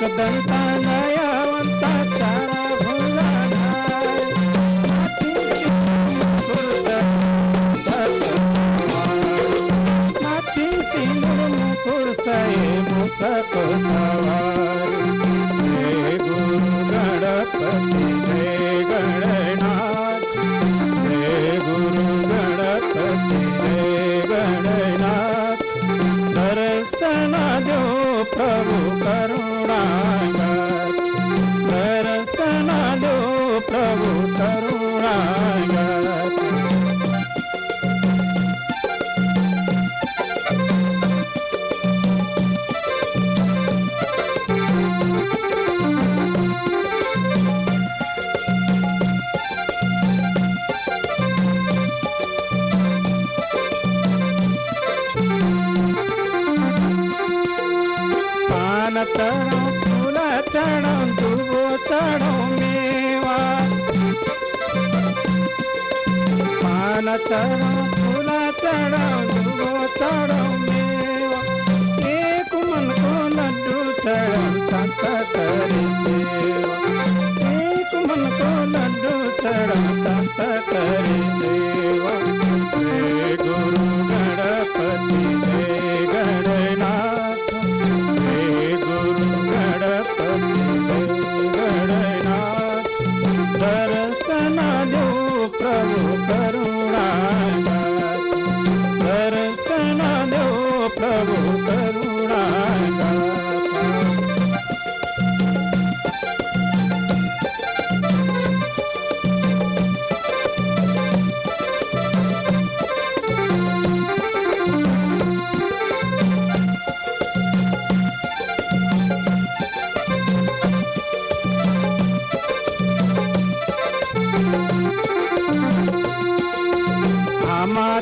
एकदंता दयावंता चारा भुजाधार माथी सिंदूर मुकुट साये मूषक सवार जय गुरु गणपती जय गणनाथ जय गुरु गणपती जय गणनाथ दर्शन दो प्रभु करुणागर दर्शन दो प्रभु करुणागर चढ़ो फूला चढ़ो दूबो चढ़ो मेवा पान चढ़ो फूला चढ़ो दूबो चढ़ो मेवा एक मन को लड्डू चढ़ो संत करे सेवा एक मन को लड्डू चढ़ो संत करे सेवा जय गुरु गणपति जय गणनाथ दर्शन दो प्रभु करुणागर दर्शन दो प्रभु करुणागर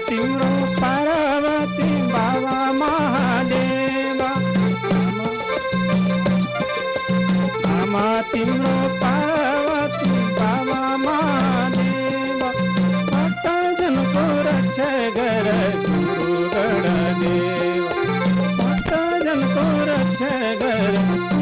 तिम्रो पार्वती बाबा महादेवा आमा तिम्रो पार्वती बाबा महादेवा भक्तजनको रक्षा गर गुरु गणदेव भक्तजनको रक्षा गर